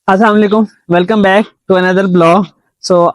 अस्सलाम वालेकुम। Welcome back to another blog.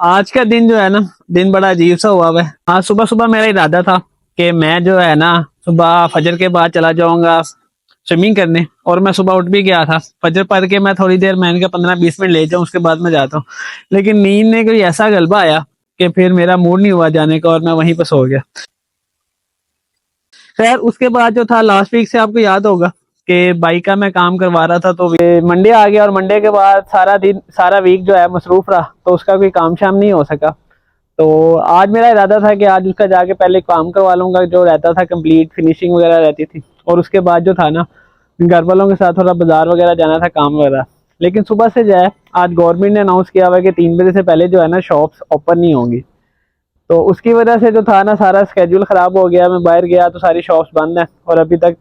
आज का दिन जो है ना, दिन बड़ा अजीब सा हुआ है। आज सुबह सुबह मेरा इरादा था कि मैं जो है ना सुबह फजर के बाद चला जाऊंगा स्विमिंग करने। और मैं सुबह उठ भी गया था। फजर पढ़ के मैं थोड़ी देर, मैंने कहा 15-20 मिनट ले जाऊं, उसके बाद मैं जाता हूँ। लेकिन नींद ने कोई ऐसा गलबा आया कि फिर मेरा मूड नहीं हुआ जाने का और मैं वहीं पर सो गया। खैर, उसके बाद जो था लास्ट वीक से आपको याद होगा कि बाइक का मैं काम करवा रहा था, तो मंडे आ गया और मंडे के बाद सारा दिन सारा वीक जो है मसरूफ रहा, तो उसका कोई काम शाम नहीं हो सका। तो आज मेरा इरादा था कि आज उसका जाके पहले काम करवा लूंगा, जो रहता था कंप्लीट फिनिशिंग वगैरह रहती थी। और उसके बाद जो था ना, घर वालों के साथ थोड़ा बाजार वगैरह जाना था, काम वगैरह। लेकिन सुबह से जो है, आज गवर्नमेंट ने अनाउंस किया हुआ है कि 3 बजे से पहले जो है ना शॉप्स ओपन नहीं होंगी। तो उसकी वजह से जो था ना सारा स्केड्यूल खराब हो गया। मैं बाहर गया तो सारी शॉप्स बंद है और अभी तक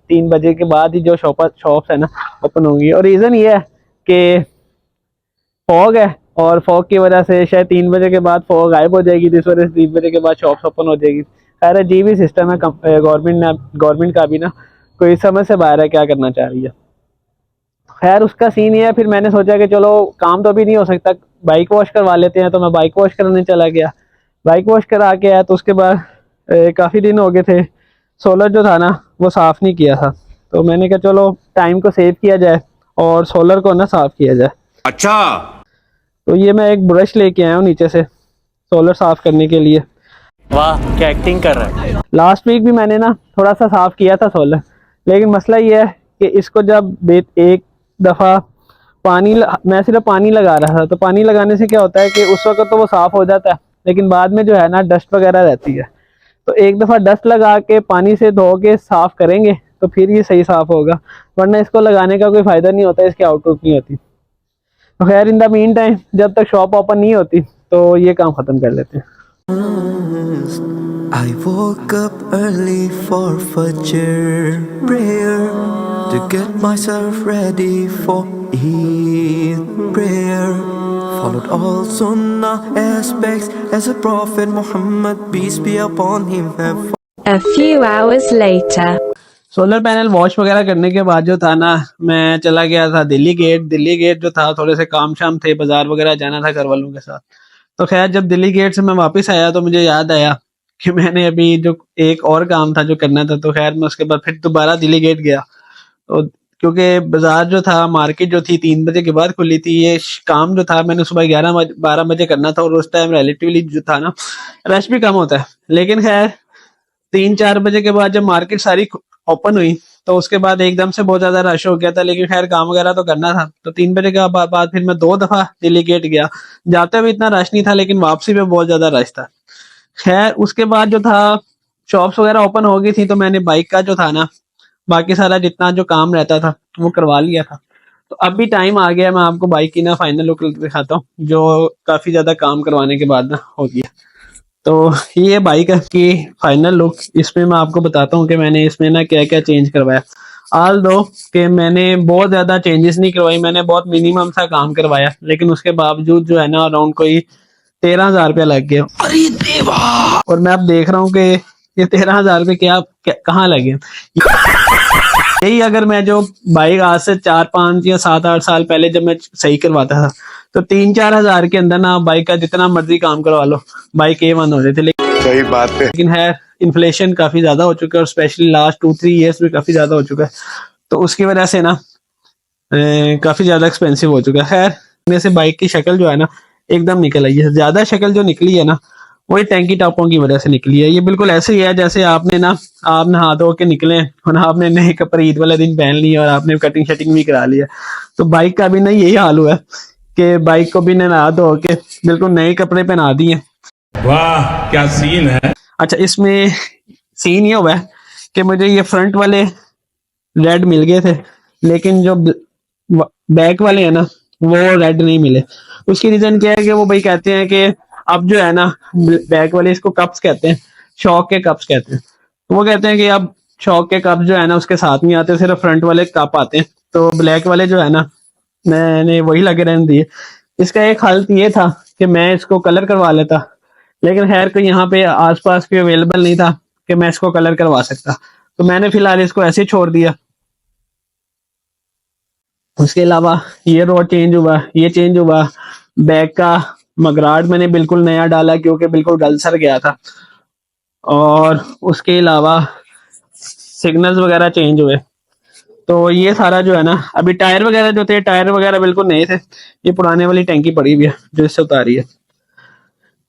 3 बजे के बाद ही जो शॉप्स है ना ओपन होंगी। और रीज़न ये है कि फॉग है, और फॉग की वजह से शायद 3 बजे के बाद फॉग गायब हो जाएगी, जिस वजह से 3 बजे के बाद शॉप्स ओपन हो जाएगी। खैर, अजीब ही सिस्टम है गवर्नमेंट का भी ना, कोई समझ से बाहर है क्या करना चाह रही है। खैर, उसका सीन ये है, फिर मैंने सोचा कि चलो काम तो अभी नहीं हो सकता, बाइक वॉश करवा लेते हैं। तो मैं बाइक वॉश कराने चला गया। बाइक वॉश करा के आया तो उसके बाद काफ़ी दिन हो गए थे, सोलर जो था ना वो साफ़ नहीं किया था। तो मैंने कहा चलो टाइम को सेव किया जाए और सोलर को ना साफ़ किया जाए। अच्छा। तो ये मैं एक ब्रश लेके आया हूँ नीचे से सोलर साफ़ करने के लिए। वाह, क्या एक्टिंग कर रहा है। लास्ट वीक भी मैंने ना थोड़ा सा साफ़ किया था सोलर। लेकिन मसला ये है कि इसको जब एक दफ़ा मैं सिर्फ पानी लगा रहा था, तो पानी लगाने से क्या होता है कि उस वक्त तो वो साफ़ हो जाता है, लेकिन बाद में जो है ना डस्ट वगैरह रहती है। तो एक दफ़ा डस्ट लगा के पानी से धो के साफ़ करेंगे तो फिर ये सही साफ़ होगा, वरना इसको लगाने का कोई फ़ायदा नहीं होता, इसकी आउटलुक नहीं होती। तो खैर, इन द मीन टाइम जब तक शॉप ओपन नहीं होती तो ये काम ख़त्म कर लेते हैं। I woke up early for Fajr prayer to get myself ready for Eid prayer. Followed all Sunnah aspects as a Prophet Muhammad, peace be upon him, have. A few hours later. Solar panel wash वगैरह करने के बाद जो था ना, मैं चला गया था दिल्ली गेट। दिल्ली गेट जो था, थोड़े से काम शाम थे, बाजार वगैरह जाना था घर वालों के साथ। तो खैर, जब दिल्ली गेट से मैं वापस आया तो मुझे याद आया कि मैंने अभी जो एक और काम था जो करना था। तो खैर, मैं उसके बाद फिर दोबारा दिल्ली गेट गया। तो क्योंकि बाजार जो था, मार्केट जो थी 3 बजे के बाद खुली थी, ये काम जो था मैंने सुबह 11-12 बजे करना था। और उस टाइम रिलेटिवली जो था ना रश भी कम होता है। लेकिन खैर, 3-4 बजे के बाद जब मार्केट सारी ओपन हुई तो उसके बाद एकदम से बहुत ज्यादा रश हो गया था। लेकिन खैर, काम वगैरह तो करना था। तो 3 बजे के बाद फिर मैं 2 दफा दिल्ली गेट गया। जाते हुए इतना रश नहीं था, लेकिन वापसी में बहुत ज्यादा रश था। खैर, उसके बाद जो था शॉप्स वगैरह ओपन हो गई थी, तो मैंने बाइक का जो था ना बाकी सारा जितना जो काम रहता था वो करवा लिया था। तो अब भी टाइम आ गया, मैं आपको बाइक की ना फाइनल लुक दिखाता हूँ, जो काफी ज्यादा काम करवाने के बाद ना हो गया। तो ये बाइक की फाइनल लुक, इसमें मैं आपको बताता हूँ कि मैंने इसमें ना क्या क्या चेंज करवाया। आल दो कि मैंने बहुत ज्यादा चेंजेस नहीं करवाई, मैंने बहुत मिनिमम सा काम करवाया, लेकिन उसके बावजूद जो है ना अराउंड कोई 13,000 रुपया लग गया। अरे देवा! और मैं अब देख रहा हूँ कि ये 13,000 रुपये कहाँ लगे। यही अगर मैं जो बाइक आज से 4-5 या 7-8 साल पहले जब मैं सही करवाता था, तो 3-4 हजार के अंदर ना बाइक का जितना मर्जी काम करवा लो, बाइक A1 हो रही थी। सही बात है। लेकिन है, इन्फ्लेशन काफी ज्यादा हो चुका है और स्पेशली लास्ट 2-3 ईयर्स में काफी ज्यादा हो चुका है। तो उसकी वजह से ना काफी ज्यादा एक्सपेंसिव हो चुका है। खैर, इनमें से बाइक की शक्ल जो है ना एकदम निकल आई है। ज्यादा शक्ल जो निकली है ना वही टैंकी टॉपों की वजह से निकली है। ये बिल्कुल ऐसे ही है जैसे आप नहा धो के निकले और आपने नए कपड़े ईद वाले दिन पहन लिए और आपने कटिंग शटिंग भी करा लिया। तो बाइक का भी ना यही हाल हुआ है कि बाइक को भी नहा धो के बिल्कुल नए कपड़े पहना दिए। वाह, क्या सीन है। अच्छा, इसमें सीन ये हुआ है कि मुझे ये फ्रंट वाले रेड मिल गए थे, लेकिन जो बैक वाले हैं ना वो रेड नहीं मिले। उसकी रीजन क्या है कि वो भाई कहते हैं कि अब जो है ना बैक वाले, इसको कप्स कहते हैं, शॉक के कप्स कहते हैं। तो वो कहते हैं कि अब शॉक के कप जो है ना उसके साथ नहीं आते, सिर्फ फ्रंट वाले कप आते हैं। तो ब्लैक वाले जो है ना मैंने वही लगे रहने दिए। इसका एक हल ये था कि मैं इसको कलर करवा लेता, लेकिन खैर कोई यहाँ पे आसपास कोई अवेलेबल नहीं था कि मैं इसको कलर करवा सकता। तो मैंने फिलहाल इसको ऐसे ही छोड़ दिया। उसके अलावा ये रोड चेंज हुआ, ये चेंज हुआ। बैक का मगराट मैंने बिल्कुल नया डाला क्योंकि बिल्कुल गल सर गया था। और उसके अलावा सिग्नल्स वगैरह चेंज हुए। तो ये सारा जो है ना, अभी टायर वगैरह जो थे, टायर वगैरह बिल्कुल नए थे। ये पुराने वाली टैंकी पड़ी हुई है जो इससे उतारी है।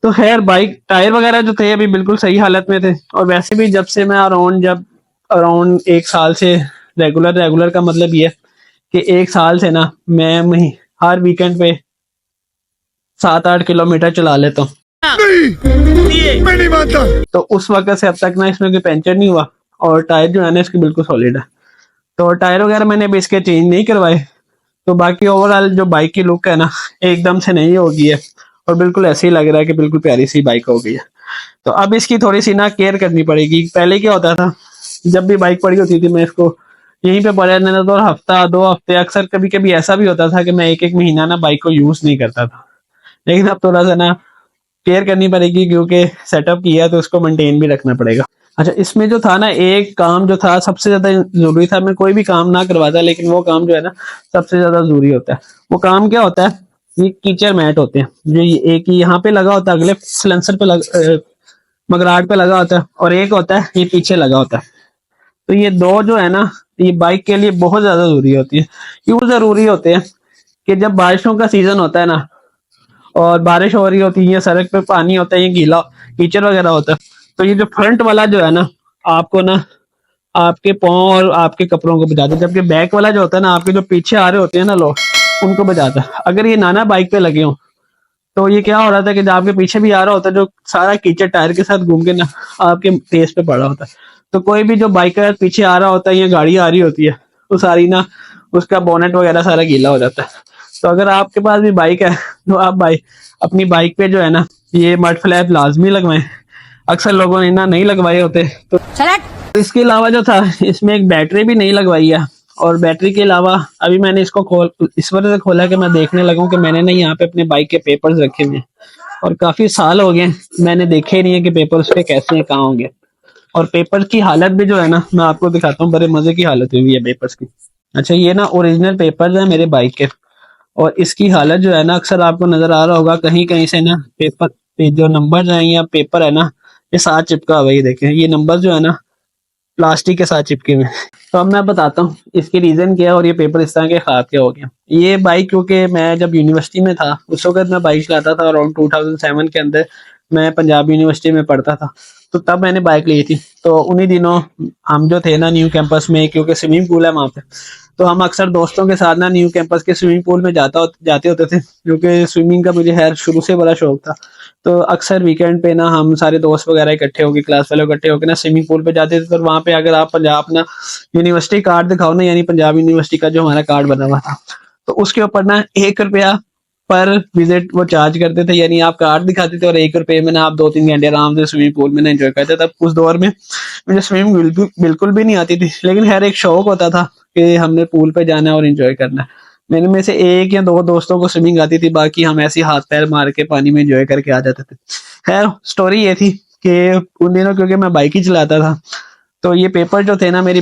तो खैर बाइक टायर वगैरह जो थे अभी बिल्कुल सही हालत में थे। और वैसे भी जब से मैं अराउंड 1 साल से रेगुलर का मतलब ये है कि 1 साल से ना मैं हर वीकेंड पे 7-8 किलोमीटर चला लेता हूँ। तो उस वक्त से अब तक ना इसमें कोई पंचर नहीं हुआ। और टायर जो है ना इसके बिल्कुल सॉलिड है। तो टायर वगैरह मैंने अभी इसके चेंज नहीं करवाए। तो बाकी ओवरऑल जो बाइक की लुक है ना एकदम से नहीं होगी है। और बिल्कुल ऐसे ही लग रहा है कि बिल्कुल प्यारी सी बाइक हो गई है। तो अब इसकी थोड़ी सी ना केयर करनी पड़ेगी। पहले क्या होता था, जब भी बाइक पड़ी होती थी मैं इसको यहीं पे पड़े रहने देता, और हफ्ता 2 हफ्ते, अक्सर कभी कभी ऐसा भी होता था कि मैं एक एक महीना ना बाइक को यूज नहीं करता था। लेकिन अब थोड़ा सा ना केयर करनी पड़ेगी क्योंकि सेटअप किया है तो उसको मेंटेन भी रखना पड़ेगा। अच्छा, इसमें जो था ना एक काम जो था सबसे ज्यादा जरूरी था। मैं कोई भी काम ना करवाता लेकिन वो काम जो है ना सबसे ज्यादा जरूरी होता है। वो काम क्या होता है, ये कीचड़ मैट होते हैं जो एक यहाँ पे लगा होता है, अगले सिलेंसर पे मगराट पे लगा होता है, और एक होता है ये पीछे लगा होता है। तो ये दो जो है ना ये बाइक के लिए बहुत ज्यादा जरूरी होती है। क्यों जरूरी होते हैं कि जब बारिशों का सीजन होता है ना और बारिश हो रही होती है, सड़क पे पानी होता है, ये गीला कीचड़ वगैरह होता है, तो ये जो फ्रंट वाला जो है ना आपको ना आपके पाँव और आपके कपड़ों को बचाता है। जबकि बैक वाला जो होता है ना आपके जो पीछे आ रहे होते हैं ना लोग, उनको बचाता है। अगर ये नाना बाइक पे लगे हो तो ये क्या हो रहा था कि जब आपके पीछे भी आ रहा होता है जो सारा कीचड़ टायर के साथ घूम के ना आपके फेस पे पड़ा होता है। तो कोई भी जो बाइकर पीछे आ रहा होता है या गाड़ी आ रही होती है वो सारी ना उसका बोनेट वगैरह सारा गीला हो जाता है। तो अगर आपके पास भी बाइक है तो आप अपनी बाइक पे जो है ना ये मड फ्लैप लाजमी लगवाएं। अक्सर लोगों ने ना नहीं लगवाए होते। तो इसके अलावा जो था इसमें एक बैटरी भी नहीं लगवाई है। और बैटरी के अलावा अभी मैंने इसको इस वजह से खोला कि मैं देखने लगूं कि मैंने ना यहाँ पे अपने बाइक के पेपर्स रखे हुए हैं और काफी साल हो गए मैंने देखे नहीं है कि पेपर्स पे कैसे हैं, कहाँ होंगे। और पेपर की हालत भी जो है ना मैं आपको दिखाता हूँ, बड़े मजे की हालत हुई है पेपर्स की। अच्छा, ये ना ओरिजिनल पेपर्स हैं मेरे बाइक के। और इसकी हालत जो है ना अक्सर आपको नजर आ रहा होगा कहीं कहीं से ना पेपर पे जो नंबर हैं या पेपर है ना ये साथ चिपका हुआ है। ये देखें ये नंबर जो है ना प्लास्टिक के साथ चिपके हुए हैं। तो अब मैं बताता हूँ इसकी रीजन क्या है और ये पेपर इस तरह के खराब क्या हो गया। ये बाइक क्योंकि मैं जब यूनिवर्सिटी में था उस वक्त मैं बाइक चलाता था, अराउंड 2007 के अंदर मैं पंजाब यूनिवर्सिटी में पढ़ता था। तो तब मैंने बाइक ली थी। तो उन्हीं दिनों हम जो थे ना न्यू कैंपस में, क्योंकि स्विमिंग पूल है वहाँ पे, तो हम अक्सर दोस्तों के साथ ना न्यू कैंपस के स्विमिंग पूल में जाते होते थे क्योंकि स्विमिंग का मुझे खैर शुरू से बड़ा शौक था। तो अक्सर वीकेंड पे ना हम सारे दोस्त वगैरह इकट्ठे होकर, क्लास वाले इकट्ठे होकर ना स्विमिंग पूल पे जाते थे। तो वहाँ पे अगर आप पंजाब अपना यूनिवर्सिटी कार्ड दिखाओ ना, यानी पंजाब यूनिवर्सिटी का जो हमारा कार्ड बना हुआ था, तो उसके ऊपर ना 1 रुपया पर विजिट वो चार्ज करते थे। यानी आप कार्ड दिखाते थे और 1 रुपये में ना आप 2-3 घंटे आराम से स्विमिंग पूल में ना एंजॉय करते थे। तब उस दौर में मुझे स्विमिंग बिल्कुल भी नहीं आती थी, लेकिन खैर एक शौक होता था कि हमने पूल पे जाना है और एंजॉय करना है। मेरे में से 1 या 2 दोस्तों को स्विमिंग आती थी, बाकी हम ऐसे हाथ पैर मार के पानी में एंजॉय करके आ जाते थे। खैर स्टोरी ये थी कि उन दिनों क्योंकि मैं बाइक ही चलाता था तो ये पेपर जो थे ना मेरी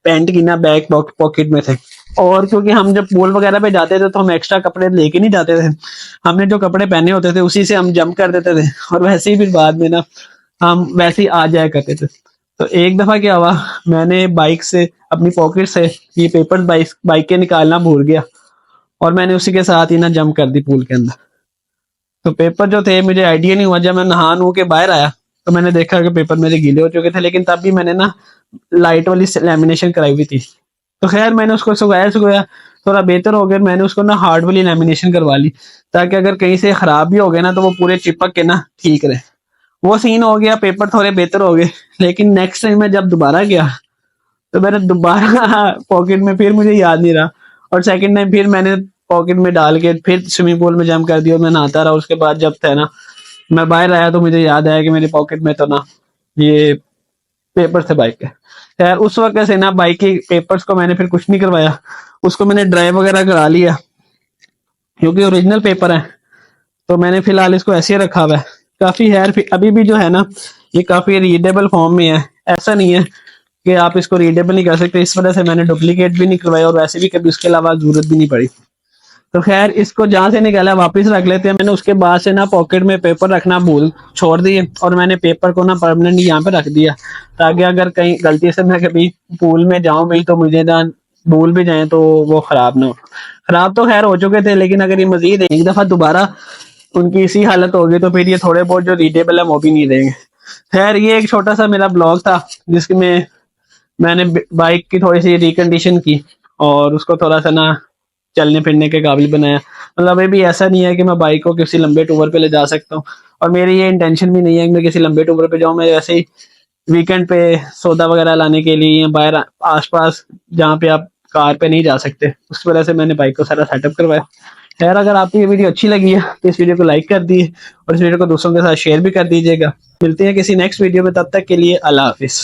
पैंट की ना बैक पॉकेट में थे। और क्योंकि हम जब पूल वगैरह पे जाते थे तो हम एक्स्ट्रा कपड़े लेके नहीं जाते थे, हमने जो कपड़े पहने होते थे उसी से हम जंप कर देते थे और वैसे ही फिर बाद में ना हम वैसे ही आ जाया करते थे। तो एक दफा क्या हुआ, मैंने बाइक से अपनी पॉकेट से ये पेपर बाइक के निकालना भूल गया और मैंने उसी के साथ ही ना जंप कर दी पूल के अंदर। तो पेपर जो थे मुझे आइडिया नहीं हुआ, जब मैं नहा नू के बाहर आया तो मैंने देखा कि पेपर मेरे गीले हो चुके थे। लेकिन तब भी मैंने ना लाइट वाली लैमिनेशन कराई हुई थी। तो खैर मैंने उसको सुखाया थोड़ा बेहतर हो गया, मैंने उसको ना हार्ड वाली लैमिनेशन करवा ली ताकि अगर कहीं से खराब भी हो गए ना तो वो पूरे चिपक के ना ठीक रहे। वो सीन हो गया, पेपर थोड़े बेहतर हो गए। लेकिन नेक्स्ट टाइम मैं जब दोबारा गया तो मैंने दोबारा पॉकेट में, फिर मुझे याद नहीं रहा, और सेकंड टाइम फिर मैंने पॉकेट में डाल के फिर स्विमिंग पूल में जंप कर दिया और मैं नहाता रहा। उसके बाद जब था ना मैं बाहर आया तो मुझे याद आया कि मेरी पॉकेट में तो ना ये पेपर थे बाइक के। खैर उस वक्त से ना बाइक के पेपर्स को मैंने फिर कुछ नहीं करवाया, उसको मैंने ड्राइव वगैरह करा लिया क्योंकि ओरिजिनल पेपर है। तो मैंने फिलहाल इसको ऐसे ही रखा हुआ है। काफी है अभी भी जो है ना ये काफी रीडेबल फॉर्म में है। ऐसा नहीं है कि आप इसको रीडेबल नहीं कर सकते, इस वजह से मैंने डुप्लीकेट भी नहीं करवाया और वैसे भी कभी उसके अलावा जरूरत भी नहीं पड़ी। तो खैर इसको जहाँ से निकाला वापस रख लेते हैं। मैंने उसके बाद से ना पॉकेट में पेपर रखना भूल छोड़ दिए और मैंने पेपर को ना परमानेंट यहाँ पे रख दिया, ताकि अगर कहीं गलती से मैं कभी पूल में जाऊं भी तो मुझे ना भूल भी जाए तो वो खराब ना हो। खराब तो खैर हो चुके थे, लेकिन अगर ये मजीद एक दफा दोबारा उनकी इसी हालत होगी तो फिर ये थोड़े बहुत जो रीडेबल है वो भी नहीं देंगे। खैर ये एक छोटा सा मेरा ब्लॉग था जिसमें मैंने बाइक की थोड़ी सी रिकंडीशन की और उसको थोड़ा सा ना चलने फिरने के काबिल बनाया। मतलब ये भी ऐसा नहीं है कि मैं बाइक को किसी लंबे टूर पे ले जा सकता हूँ, और मेरी ये इंटेंशन भी नहीं है कि मैं किसी लंबे टूर पे जाऊँ। मैं ऐसे ही वीकेंड पे सौदा वगैरह लाने के लिए या बाहर आसपास जहाँ पे आप कार पे नहीं जा सकते, उस वजह से मैंने बाइक को सारा सेटअप करवाया। खैर अगर आपको ये वीडियो अच्छी लगी है तो इस वीडियो को लाइक कर दिए और इस वीडियो को दूसरों के साथ शेयर भी कर दीजिएगा। मिलते हैं किसी नेक्स्ट वीडियो में, तब तक के लिए अल्लाह हाफिज़।